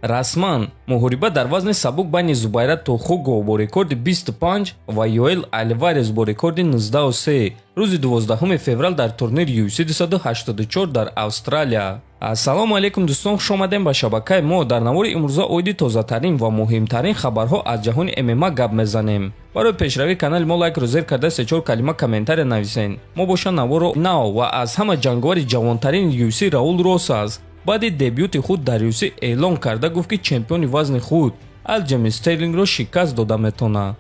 расман муҳориба дар вазни сабук байни Зубайра Тухуго бо рекорди 25 ва Йоэл Альварес бо рекорди 19-3 рӯзи 12 феврал дар турнири UFC 284 дар Австралия. Ассалому алайкум дӯстон, хуш омадем ба шабакаи мо. Дар навори имрӯза оиди тозатарин ва муҳимтарин хабарҳо аз ҷаҳони ММА гап мезанем. барои пешравии канали мо лайк розер карда 3-4 калима комментария нависен. мо боша наворо нав ва аз ҳама ҷанговари ҷавонтарини UFC Раул Росас баъди дебюти худ дар UFC эълон карда гуфт ки чемпиони вазни худ Алҷеймин Стерлингро шикаст дода метавонад.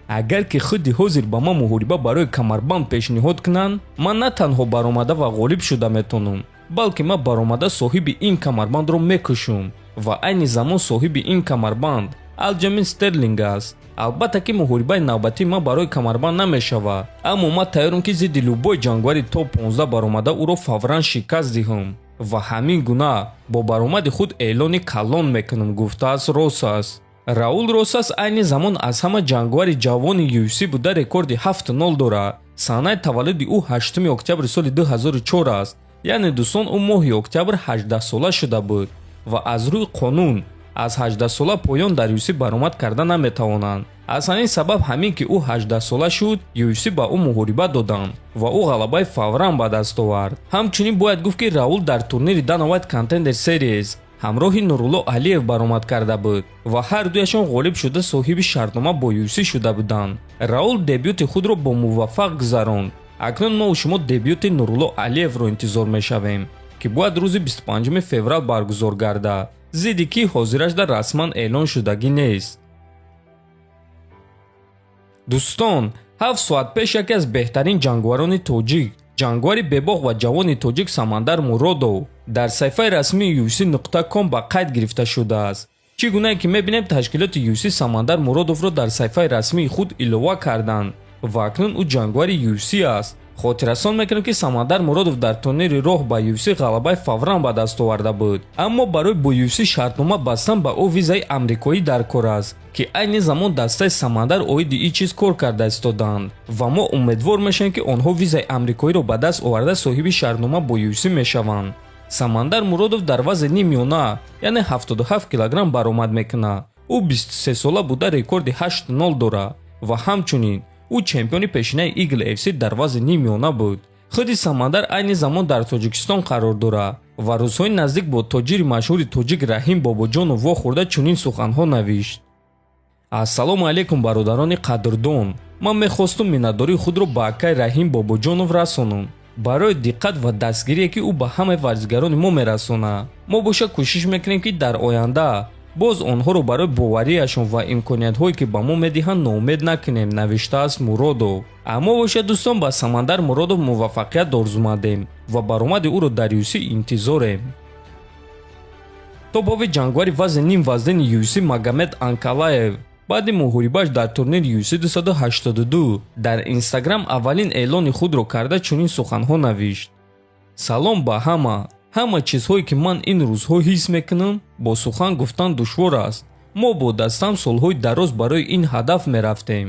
агар ки худи ҳозир ба ман муҳориба барои камарбанд пешниҳод кунанд, ман на танҳо баромада ва ғолиб шуда метавонам, балки ман баромада соҳиби ин камарбандро мекушум ва айни замон соҳиби ин камарбанд Алҷеймин Стерлинг аст. албатта ки муҳорибаи навбатӣ ман барои камарбанд намешавад, аммо ман тайёрам ки зидди любой ҷангвари топ 15 баромада ӯро фавран шикаст диҳам ва ҳамин гуна бо баромади худ эълони калон мекунам, гуфтааст Росас. Раул Росас айни замон аз ҳама ҷангвари ҷавони UFC буда рекорди 7-0 дорад. санаи таваллуди ӯ 8 октябри соли 2004 аст, яъне дӯстон ӯ моҳи октябр 18 сола шуда буд ва аз рӯи қонун аз 18 сола поён дар UFC баромад карда наметавонанд. аз ҳамин сабаб ҳамин ки ӯ 18 сола шуд, UFC ба ӯ муҳориба доданд ва ӯ ғалабаи фавран ба даст овард. ҳамчунин бояд гуфт ки Раул дар турнири Dana White Contender Series ҳамроҳи Нурулло Алиев баромад карда буд ва ҳар дуяшон ғолиб шуда соҳиби шартнома бо UFC шуда буданд. Раул дебюти худро бо муваффақ гузаронд. акнун мо шумо дебюти Нурулло Алиевро интизор мешавем ки бояд рӯзи 25 феврал баргузор гардад, зидди ки ҳозирашда расман эълон шудагӣ нест. дӯстон, 7 соат пеш яке аз беҳтарин ҷангварони тоҷик, ҷангвари бебоғ ва ҷавони тоҷик Самандар Муродов дар саҳифаи расмии UFC.com ба қайд гирифта шудааст. чӣ гунае ки мебинем ташкилоти UFC Самандар Муродовро дар саҳифаи расмии худ илова карданд ва акнун ӯ ҷангвари UFC аст. хотиррасон мекунем ки Самандар Муродов дар турнири роҳ ба UFC ғалабаи фавран ба даст оварда буд, аммо барои бо UFC шартнома бастан ба ӯ визаи амрикоӣ дар кор аст ки айни замон дастаи Самандар оиди ин чиз кор карда истоданд ва мо умедвор мешавем ки онҳо визаи амрикоиро ба даст оварда соҳиби шартнома бо UFC мешаванд. Самандар Муродов дар вазни нимёна, яъне 77 килограмм баромад мекунад. ӯ 23 сола буда рекорди 8-0 дорад ва ҳамчунин ӯ чемпиони пешинаи Eagle FC дар вазни нимёна буд. худи Самандар айни замон дар Тоҷикистон қарор дорад ва рӯзҳои наздик бо тоҷири машҳури тоҷик Раҳим Бобоҷонов вохӯрда чунин суханҳо навишт. ассалому алайкум бародарони қадрдон, ман мехостум миннатдории худро ба акаи Раҳим Бобоҷонов расонам барои диққат ва дастгирие ки ӯ ба ҳамаи варзигарони мо мерасонад. мо боша кӯшиш мекунем ки дар оянда боз онҳоро барои бовариашон ва имкониятҳое ки ба мо медиҳанд ноумед накунем, навиштааст Муродов. аммо боша дӯстон, ба Самандар Муродов муваффақият орзумандем ва баромади ӯро дар UFC интизорем. тобови ҷангвари вазни ним вазнини UFC Магомед Анкалаев баъди муҳорибааш дар турнири UFC 282 дар Инстаграм аввалин эълони худро карда чунин суханҳо навишт. салом ба ҳама чизҳое ки ман ин рӯзҳо ҳис мекунам, бо сухан гуфтан душвор аст. мо бо дастам солҳои дароз барои ин ҳадаф мерафтем.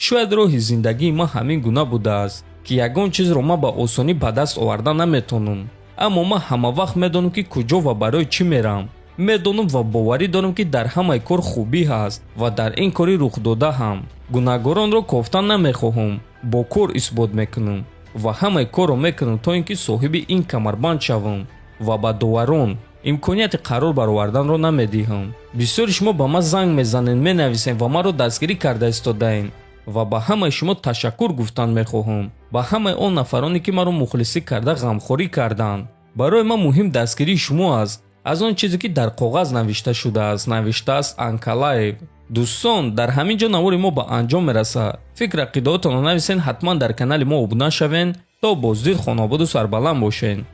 шояд роҳи зиндагии ман ҳамин гуна будааст ки ягон чизро ман ба осонӣ ба даст оварда наметавонам, аммо ман ҳамавақт медонам ки куҷо ва барои чӣ мерам. медонам ва боварӣ дорам ки дар ҳамаи кор хубӣ ҳаст ва дар ин кори рухдода ҳам гунаҳгоронро кофта намехоҳам, бо кор исбот мекунам ва ҳамаи корро мекунам то ин ки соҳиби ин камарбанд шавам ва ба доварон имконияти қарор бароварданро намедиҳам. бисёри шумо ба ман занг мезанед, менависем ва маро дастгирӣ карда истодаем ва ба ҳамаи шумо ташаккур гуфтан мехоҳам, ба ҳамаи он нафароне ки маро мухлисӣ карда ғамхорӣ карданд. барои ман муҳим дастгирии шумо аст аз он чизе ки дар коғаз навишта шудааст, навиштааст Анкалаев. дӯстон, дар ҳамин ҷо навори мо ба анҷом мерасад. фикр ақидоатонро нависен, ҳатман дар канали мо обуна шавен то боздид хонободу сарбаланд бошен.